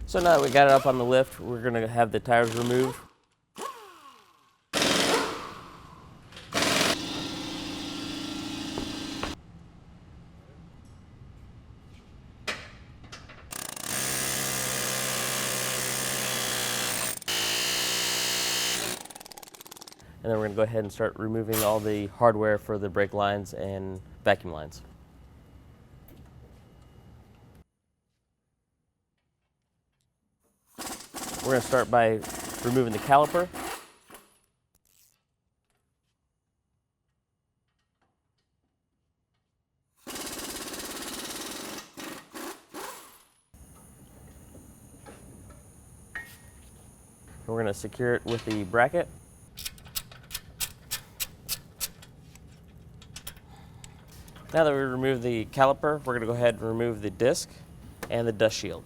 So now that we got it up on the lift, we're going to have the tires removed. And then we're going to go ahead and start removing all the hardware for the brake lines and vacuum lines. We're going to start by removing the caliper. We're going to secure it with the bracket. Now that we removed the caliper, we're going to go ahead and remove the disc and the dust shield.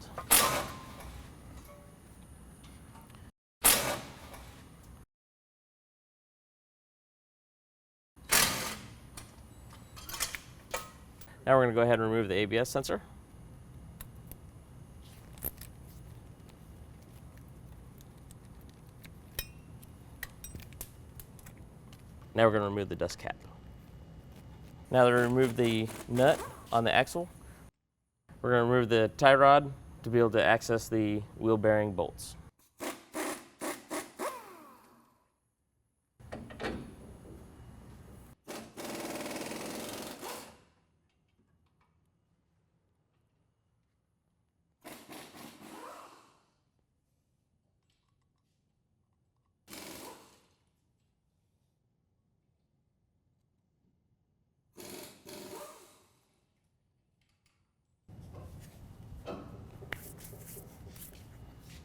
Now we're going to go ahead and remove the ABS sensor. Now we're going to remove the dust cap. Now that we remove the nut on the axle, we're going to remove the tie rod to be able to access the wheel bearing bolts.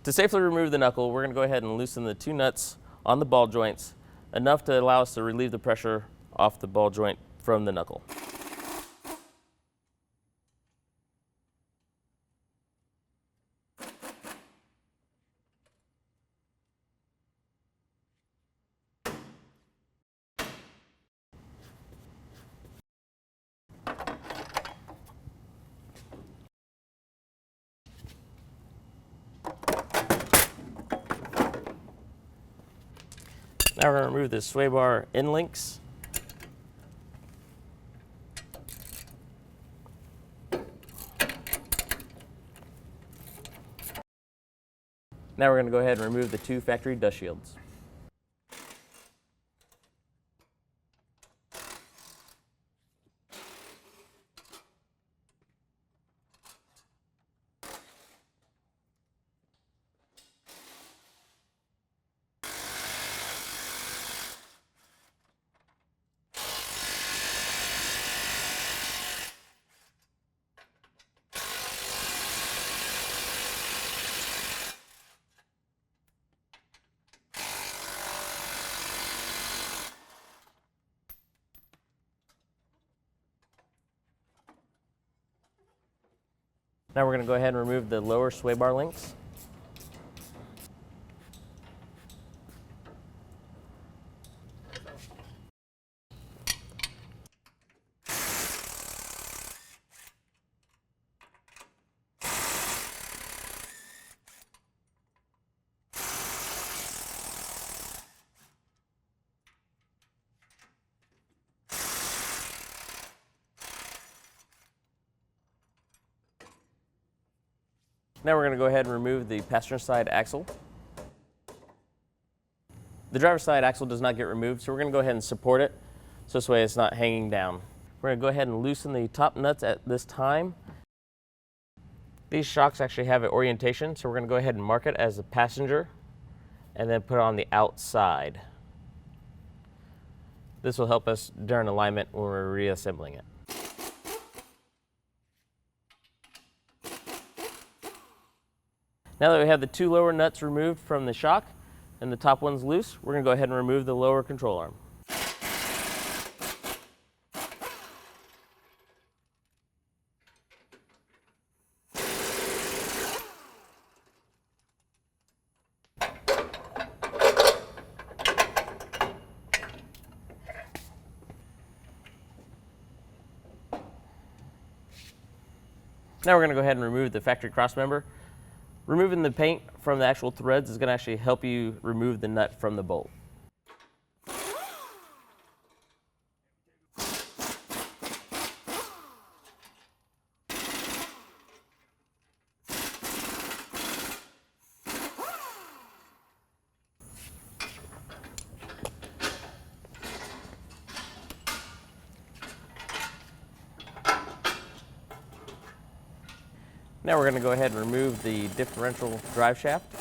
To safely remove the knuckle, we're going to go ahead and loosen the two nuts on the ball joints, enough to allow us to relieve the pressure off the ball joint from the knuckle. Now we're going to remove the sway bar end links. Now we're going to go ahead and remove the two factory dust shields. Now we're going to go ahead and remove the lower sway bar links. Now we're going to go ahead and remove the passenger side axle. The driver's side axle does not get removed, so we're going to go ahead and support it so this way it's not hanging down. We're going to go ahead and loosen the top nuts at this time. These shocks actually have an orientation, so we're going to go ahead and mark it as a passenger and then put it on the outside. This will help us during alignment when we're reassembling it. Now that we have the two lower nuts removed from the shock and the top one's loose, we're going to go ahead and remove the lower control arm. Now we're going to go ahead and remove the factory cross member. Removing the paint from the actual threads is going to actually help you remove the nut from the bolt. Now we're going to go ahead and remove the differential drive shaft.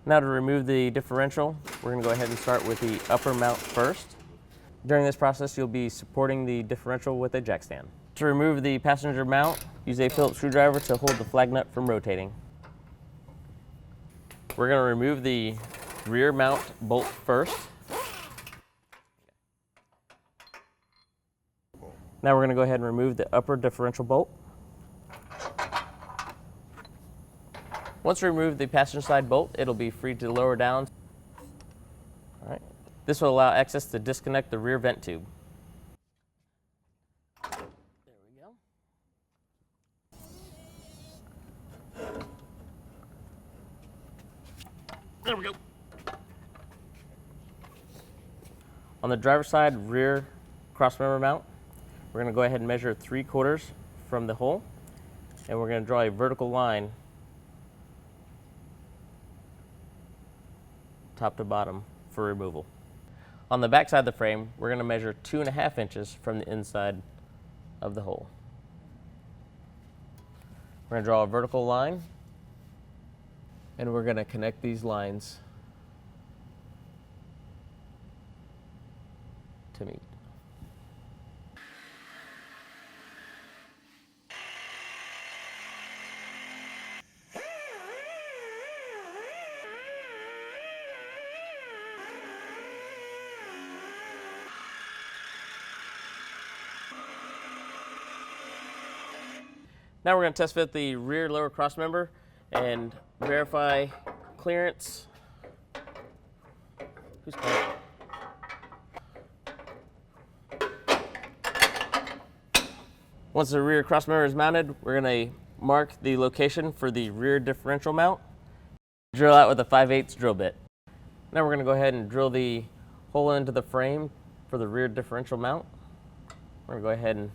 Now to remove the differential, we're going to go ahead and start with the upper mount first. During this process, you'll be supporting the differential with a jack stand. To remove the passenger mount, use a Phillips screwdriver to hold the flag nut from rotating. We're going to remove the rear mount bolt first. Now we're going to go ahead and remove the upper differential bolt. Once we remove the passenger side bolt, it'll be free to lower down. All right. This will allow access to disconnect the rear vent tube. There we go. There we go. On the driver's side rear crossmember mount, we're going to go ahead and measure 3/4 from the hole, and we're going to draw a vertical line top to bottom for removal. On the back side of the frame, we're going to measure 2.5 inches from the inside of the hole. We're going to draw a vertical line, and we're going to connect these lines to meet. Now we're going to test fit the rear lower cross member and verify clearance. Who's calling? Once the rear cross member is mounted, we're going to mark the location for the rear differential mount. Drill out with a 5/8 drill bit. Now we're going to go ahead and drill the hole into the frame for the rear differential mount. We're going to go ahead and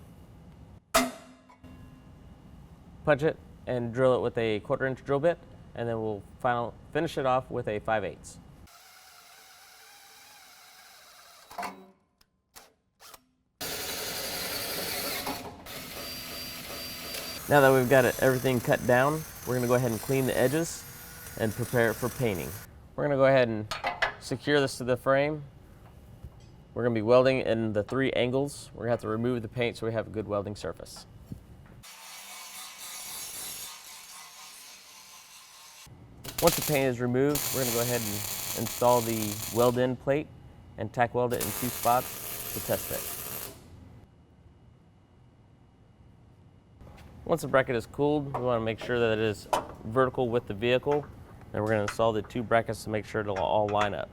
punch it and drill it with a 1/4 inch drill bit, and then we'll finish it off with a 5/8. Now that we've got everything cut down, we're going to go ahead and clean the edges and prepare it for painting. We're going to go ahead and secure this to the frame. We're going to be welding in the 3 angles. We're going to have to remove the paint so we have a good welding surface. Once the paint is removed, we're going to go ahead and install the weld-in plate and tack weld it in 2 spots to test it. Once the bracket is cooled, we want to make sure that it is vertical with the vehicle. Then we're going to install the 2 brackets to make sure it'll all line up.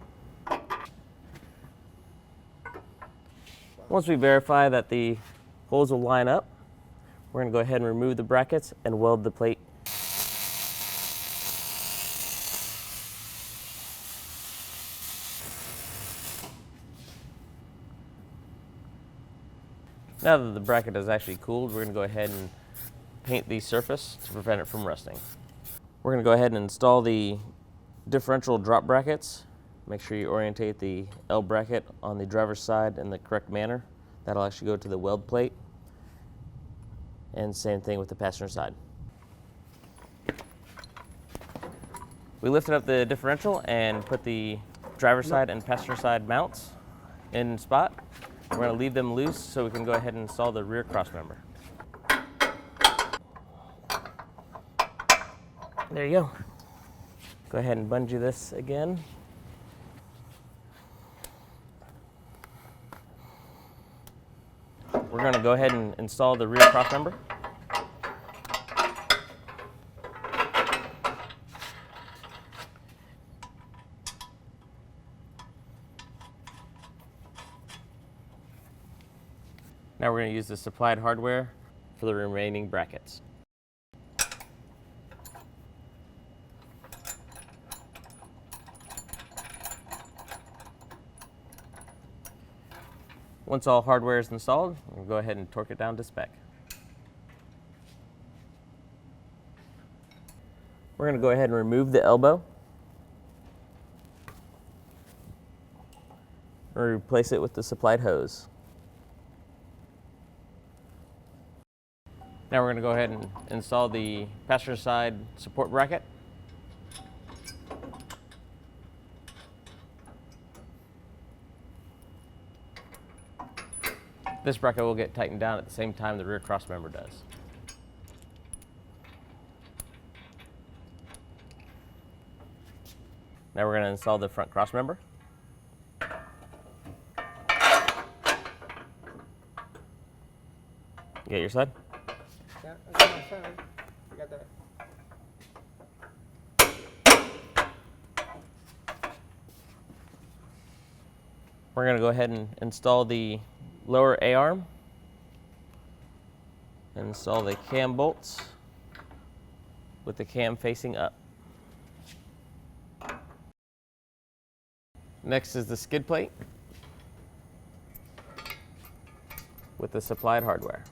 Once we verify that the holes will line up, we're going to go ahead and remove the brackets and weld the plate. Now that the bracket is actually cooled, we're going to go ahead and paint the surface to prevent it from rusting. We're going to go ahead and install the differential drop brackets. Make sure you orientate the L bracket on the driver's side in the correct manner. That'll actually go to the weld plate. And same thing with the passenger side. We lifted up the differential and put the driver's side and passenger side mounts in spot. We're going to leave them loose so we can go ahead and install the rear crossmember. There you go. Go ahead and bungee this again. We're going to go ahead and install the rear crossmember. Now we're going to use the supplied hardware for the remaining brackets. Once all hardware is installed, we'll go ahead and torque it down to spec. We're going to go ahead and remove the elbow. Or replace it with the supplied hose. Now we're going to go ahead and install the passenger side support bracket. This bracket will get tightened down at the same time the rear crossmember does. Now we're going to install the front crossmember. You got your side? Yeah, I got my side. I got that. We're going to go ahead and install the lower A-arm. Install the cam bolts with the cam facing up. Next is the skid plate with the supplied hardware.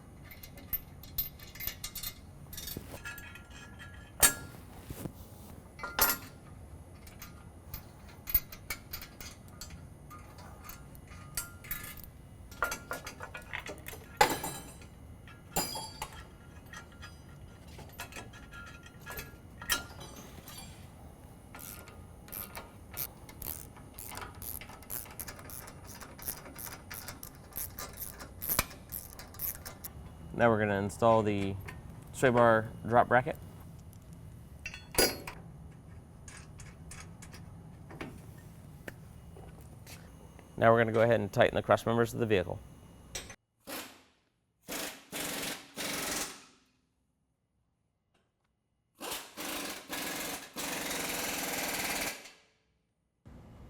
Now we're going to install the sway bar drop bracket. Now we're going to go ahead and tighten the cross members of the vehicle.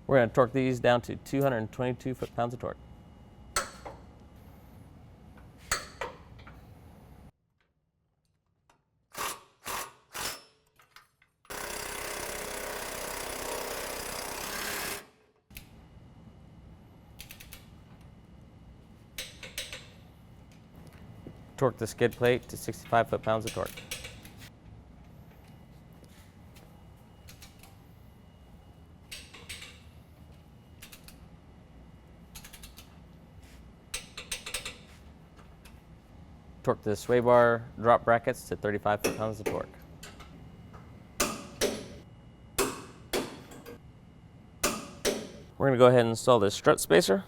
We're going to torque these down to 222 foot-pounds of torque. Torque the skid plate to 65 foot-pounds of torque. Torque the sway bar drop brackets to 35 foot-pounds of torque. We're going to go ahead and install the strut spacer.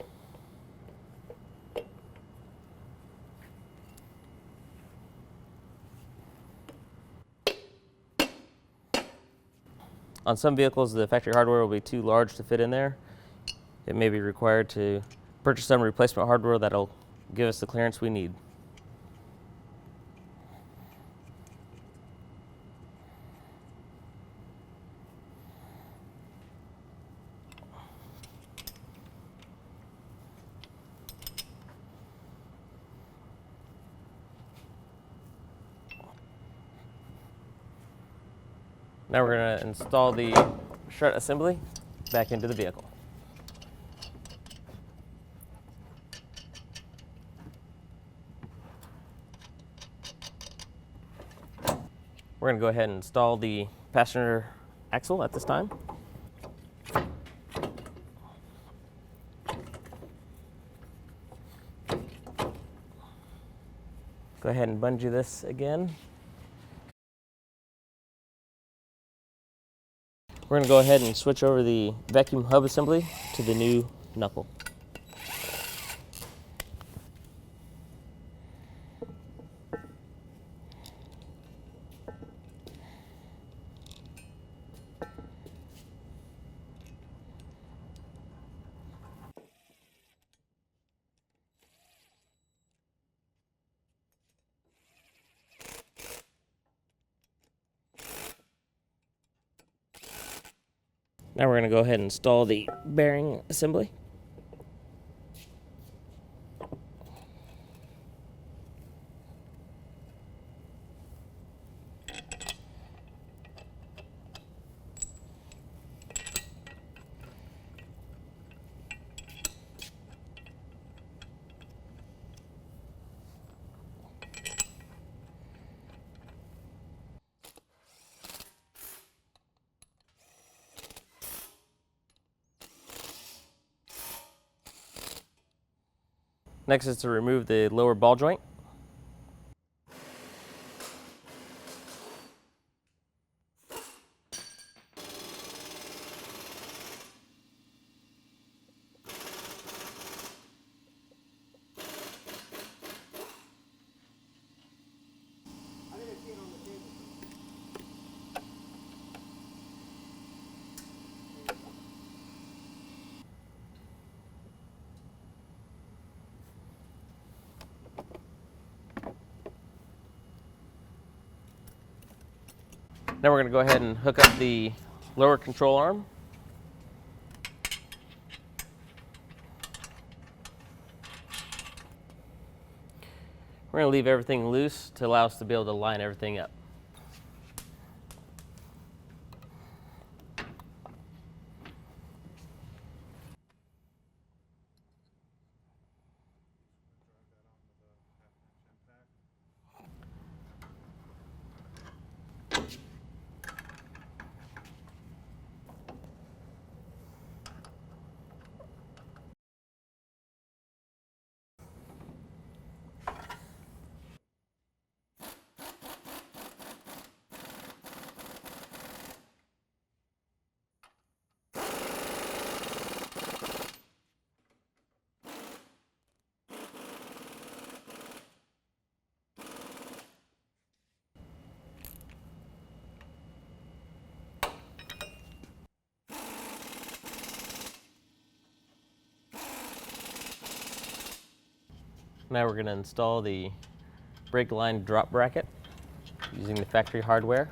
On some vehicles, the factory hardware will be too large to fit in there. It may be required to purchase some replacement hardware that'll give us the clearance we need. Now we're going to install the strut assembly back into the vehicle. We're going to go ahead and install the passenger axle at this time. Go ahead and bungee this again. We're going to go ahead and switch over the vacuum hub assembly to the new knuckle. Now we're going to go ahead and install the bearing assembly. Next is to remove the lower ball joint. Now we're going to go ahead and hook up the lower control arm. We're going to leave everything loose to allow us to be able to line everything up. Now we're going to install the brake line drop bracket using the factory hardware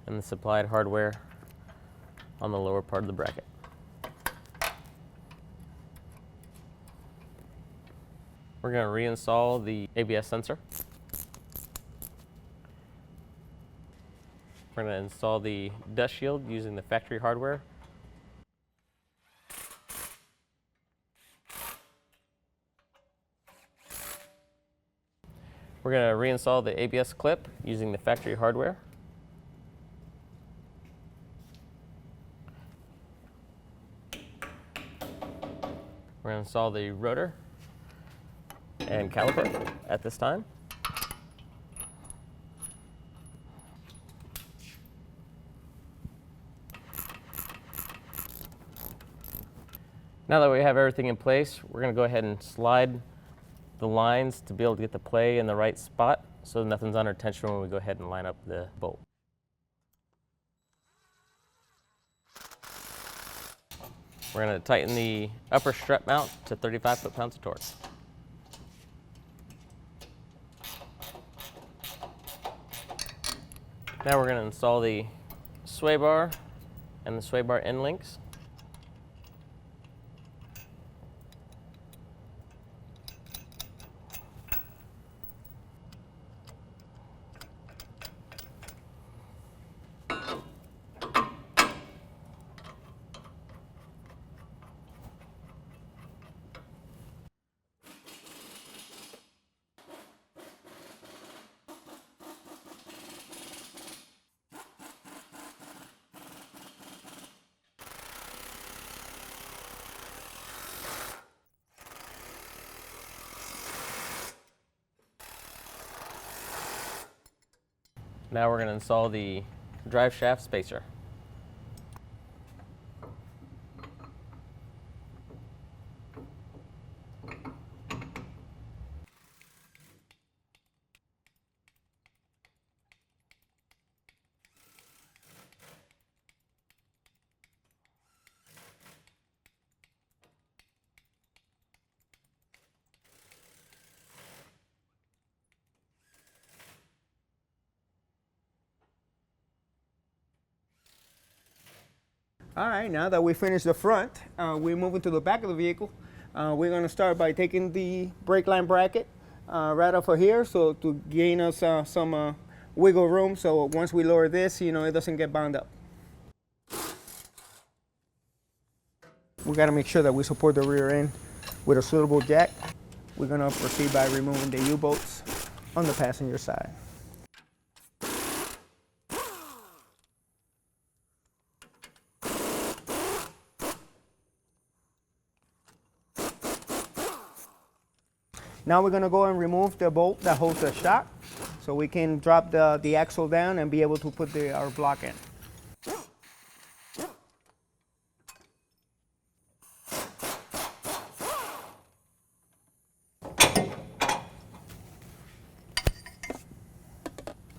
and the supplied hardware on the lower part of the bracket. We're going to reinstall the ABS sensor. We're going to install the dust shield using the factory hardware. We're going to reinstall the ABS clip using the factory hardware. We're going to install the rotor and caliper at this time. Now that we have everything in place, we're going to go ahead and slide the lines to be able to get the play in the right spot so nothing's under tension when we go ahead and line up the bolt. We're going to tighten the upper strut mount to 35 foot-pounds of torque. Now we're going to install the sway bar and the sway bar end links. Now we're going to install the drive shaft spacer. All right, now that we finished the front, we're moving to the back of the vehicle. We're going to start by taking the brake line bracket right off of here, so to gain us some wiggle room, so once we lower this, it doesn't get bound up. We got to make sure that we support the rear end with a suitable jack. We're going to proceed by removing the U-bolts on the passenger side. Now we're going to go and remove the bolt that holds the shock, so we can drop the axle down and be able to put our block in.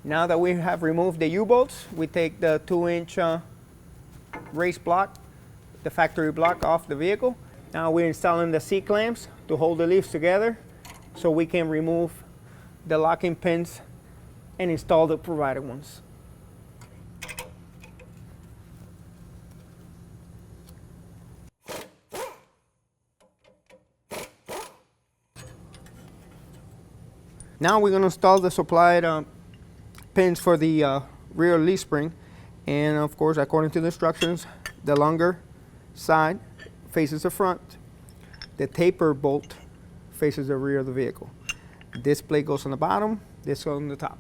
Now that we have removed the U-bolts, we take the 2-inch race block, the factory block, off the vehicle. Now we're installing the C-clamps to hold the leaves together so we can remove the locking pins and install the provided ones. Now we're going to install the supplied pins for the rear leaf spring, and of course, according to the instructions, the longer side faces the front, the taper bolt faces the rear of the vehicle. This plate goes on the bottom, this goes on the top.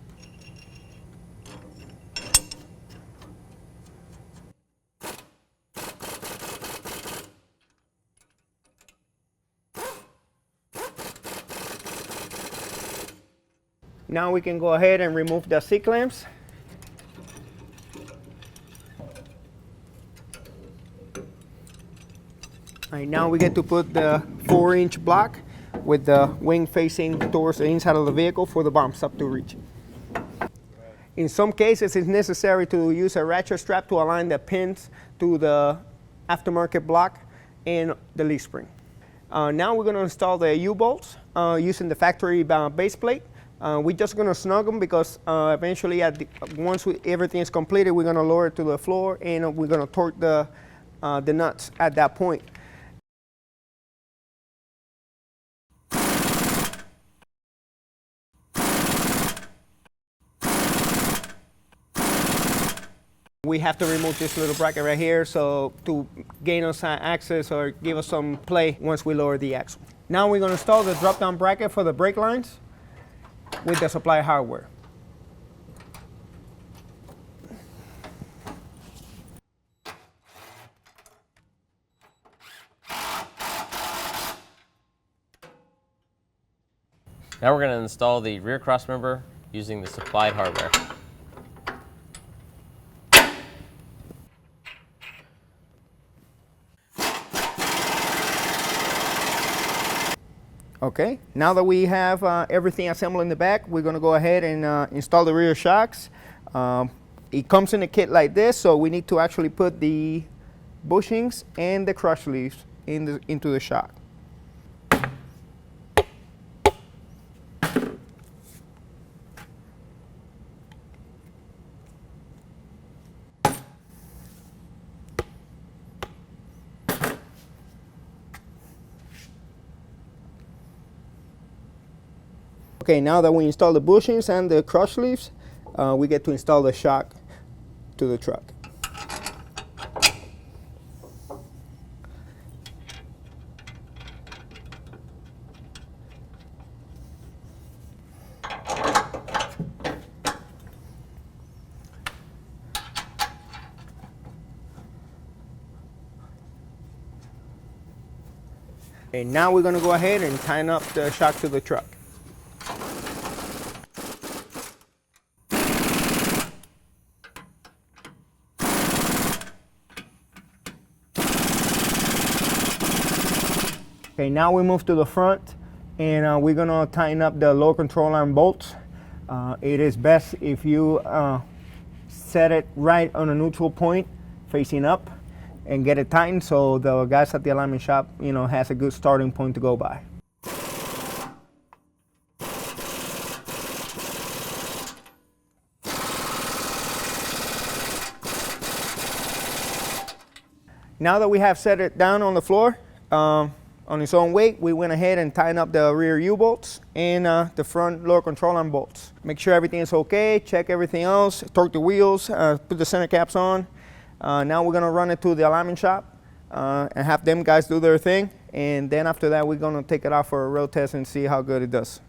Now we can go ahead and remove the C-clamps. All right, now we get to put the 4-inch block with the wing facing towards the inside of the vehicle for the bomb stop to reach. In some cases, it's necessary to use a ratchet strap to align the pins to the aftermarket block and the leaf spring. Now we're going to install the U-bolts using the factory base plate. We're just going to snug them because eventually, once everything is completed, we're going to lower it to the floor and we're going to torque the nuts at that point. We have to remove this little bracket right here so to gain us access or give us some play once we lower the axle. Now we're going to install the drop-down bracket for the brake lines with the supply hardware. Now we're going to install the rear cross member using the supplied hardware. Okay, now that we have everything assembled in the back, we're going to go ahead and install the rear shocks. It comes in a kit like this, so we need to actually put the bushings and the crush leaves into the shock. Okay, now that we install the bushings and the crush leaves, we get to install the shock to the truck. And now we're going to go ahead and tighten up the shock to the truck. Okay, now we move to the front and we're going to tighten up the lower control arm bolts. It is best if you set it right on a neutral point facing up and get it tightened so the guys at the alignment shop, has a good starting point to go by. Now that we have set it down on the floor on its own weight, we went ahead and tightened up the rear U-bolts and the front lower control arm bolts. Make sure everything is okay, check everything else, torque the wheels, put the center caps on. Now we're gonna run it to the alignment shop and have them guys do their thing. And then after that, we're gonna take it out for a road test and see how good it does.